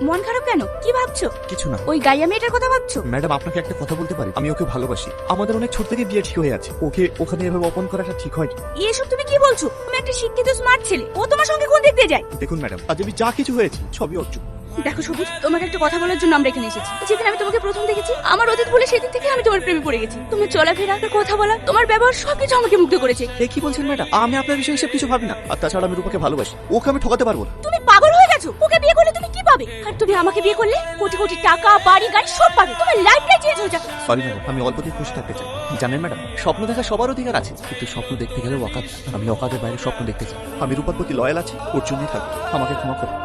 মন খারাপ কেন? কি ভাবছো? কিছু না ওই গাইয়া মেয়েটার কথা ভাবছো? ম্যাডাম, আপনাকে একটা কথা বলতে পারি? আমি ওকে ভালোবাসি। আমাদের অনেক ছোট থেকে বিয়ে ঠিক হয়ে আছে। ওকে ওখানে এভাবে অপমান করাটা ঠিক হয়? এসব তুমি কি বলছো? তুমি একটা শিক্ষিত স্মার্ট ছেলে, ও তোমার সঙ্গে কোন দিক দিয়ে যায়? দেখুন ম্যাডাম, আজ আমি যা কিছু হয়েছে সবই অর্জন। দেখো সবুজ, তোমাকে একটা কথা বলার জন্য আমরা এখানে এসেছি। যেদিন আমি তোমাকে প্রথম দেখেছি, আমার অতীত বলে সেদিন থেকে আমি তোমার প্রেমে পড়ে গেছি। তুমি চলাফেরা, কথা বলা, তোমার ব্যবহার সবকিছু আমাকে মুগ্ধ করেছে। এ কি বলছেন ম্যাডাম? আমি আপনার বিষয়ে এসব কিছু ভাবি না। আর তাছাড়া আমি রূপাকে ভালোবাসি, ওকে আমি ঠকাতে পারবো না। তুমি পাগল হয়ে গেছো? ওকে বিয়ে করলে তুমি কি পাবে? আর তুমি আমাকে বিয়ে করলে কোটি কোটি টাকা, বাড়ি, গাড়ি সব পাবে। তোমার লাইফটাই চেঞ্জ হয়ে যাবে। সরি ম্যাডাম, আমি অল্প দিন খুশি থাকতে চাই। জানেন ম্যাডাম, স্বপ্ন দেখা সবার অধিকার আছে, কিন্তু স্বপ্ন দেখতে গেলে অকাত। আমি অকাতের বাইরে স্বপ্ন দেখতে চাই। আমি রূপার প্রতি লয়াল আছি, ওর জন্যই থাকবো। আমাকে ক্ষমা করুন।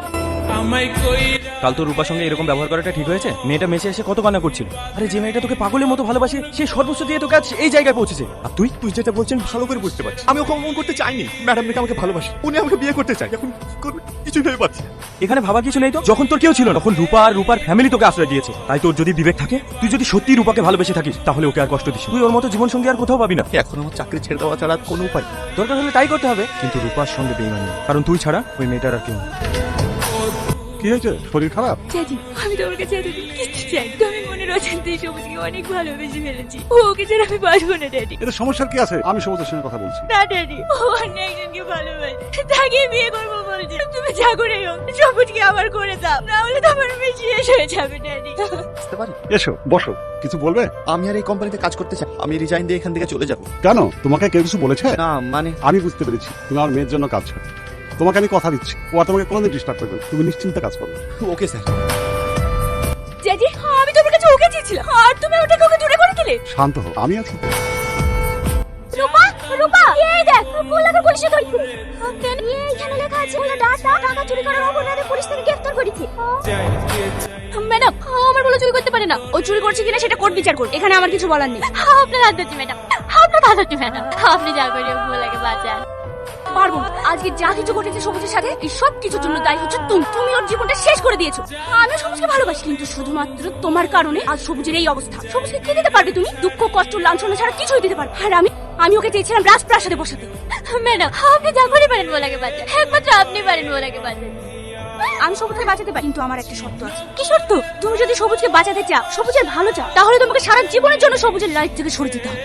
কাল তো রূপার সঙ্গে এরকম ব্যবহার করাটা ঠিক হয়েছে? মেয়েটা মেসে এসে কত কান্না করছিল। আরে যে মেয়েটা তোকে পাগলের মতো ভালোবাসে, সে সর্বোচ্চ দিয়ে তোকে আজ এই জায়গায় পৌঁছেছে। আর তুই তুই যেটা বলছেন ভালো করে বুঝতে পারছি। আমি ওকে অপমান করতে চাইনি। ম্যাডাম নাকি আমাকে ভালোবাসে, উনি আমাকে বিয়ে করতে চাই। এখন কি করবে কিছু ভেবে পাচ্ছি না। এখানে ভাবা কিছু নেই তো? যখন তোর কেউ ছিল না, তখন রূপা আর রূপার ফ্যামিলি তোকে আশ্রয় দিয়েছে। তাই তোর যদি বিবেক থাকে, তুই যদি সত্যি রূপাকে ভালোবেসে থাকিস, তাহলে ওকে আর কষ্ট দিস না। তুই ওর মতো জীবন সঙ্গী আর কোথাও পাবি না। এখন আমার চাকরি ছেড়ে দেওয়া ছাড়া আর কোনো উপায় নেই। দরকার হলে তাই করতে হবে, কিন্তু রূপার সঙ্গে বেইমানি না। কারণ তুই ছাড়া ওই মেয়েটার আর কেউ নেই। কি হয়েছে? শরীর খারাপ? চ্যাটি, আমি তোমার কাছে এতদিন কিচ্ছু চাই। আমি মনের অজান্তেই সবুজকে অনেক ভালোবেসে ফেলেছি। ওকে ছাড়া আমি বাঁচবো না ড্যাডি। এতে সমস্যার কি আছে? আমি সবুজের সঙ্গে কথা বলছি। না ড্যাডি, ও অন্য একজনকে ভালোবাসে, তাকে বিয়ে করবো বলছে। তুমি যা করে হোক সবুজকে আবার করে দাও, না হলে তো আমার মেয়ে শেষ হয়ে যাবে ড্যাডি। বুঝতে পারি। এসো বসো, কিছু বলবে? আমি আর এই কোম্পানিতে কাজ করতে চাই। আমি রিজাইন দিয়ে এখান থেকে চলে যাবো। কেন, তোমাকে কেউ কিছু বলেছে? না মানে আমি বুঝতে পেরেছি তুমি আমার মেয়ের জন্য কাজ করো। তোমাকে আমি কথা দিচ্ছি, ও আর তোমাকে কোনোদিন ডিস্টার্ব করবে না। তুমি নিশ্চিন্তে কাজ করো। Okay sir. জ্যাজি, আমি তোমার কাছে ওকে চেয়েছিলাম, আর তুমি ওটাকে ওকে দূরে করে দিলে। শান্ত হও, আমি আছি। রূপা, রূপা, এই দেখ, বলাকে পুলিশে ধরছে। কেন? এইখানে লেখা আছে বলে টাকা চুরি করার অপরাধে পুলিশ তাকে গ্রেফতার করেছে। ম্যাডাম, আমার বলে চুরি করতে পারে না। ও চুরি করছে কিনা সেটা কোর্ট বিচার করবে। এখানে আমার কিছু বলার নেই। আপনার হাত ধরছি ম্যাডাম, আপনার হাত ধরছি ম্যাডাম। আপনি যা করে বলাকে বাঁচান। পারবো না। আজকে যা কিছু ঘটেছে সবুজের সাথে, এই সব কিছুর জন্য দায়ী হচ্ছে তুমি। তুমি ওর জীবনটা শেষ করে দিয়েছো। আমি সবুজকে ভালোবাসি, কিন্তু শুধুমাত্র তোমার কারণে আজ সবুজের এই অবস্থা। সবুজকে কি দিতে পারবে তুমি? দুঃখ, কষ্ট, লাঞ্ছনা ছাড়া কিছুই দিতে পারবে। আর আমি ওকে চেয়েছিলাম রাজপ্রাসাদে বসাতে। ম্যাডাম, আপনি যা করে পারেন বলাকে বাঁচান। একমাত্র আপনি পারেন বলাকে বাঁচান। আমি সবুজকে বাঁচাতে পারি, কিন্তু আমার একটা শর্ত আছে। কি শর্ত? তুমি যদি সবুজকে বাঁচাতে চাও, সবুজের ভালো চাও, তাহলে তোমাকে সারা জীবনের জন্য সবুজের লাইফ থেকে সরে যেতে হবে।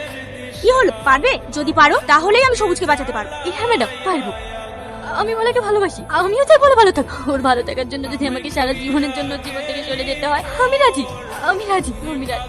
কি হলো, পারবে? যদি পারো তাহলেই আমি সবুজকে বাঁচাতে পারবো। হ্যাঁ ম্যাডাম, পারবো। আমি বলাকে ভালোবাসি, আমিও চাই বলে ভালো থাক। ওর ভালো থাকার জন্য যদি আমাকে সারা জীবনের জন্য জীবন থেকে চলে যেতে হয়, আমি রাজি, আমি রাজি, আমি রাজি।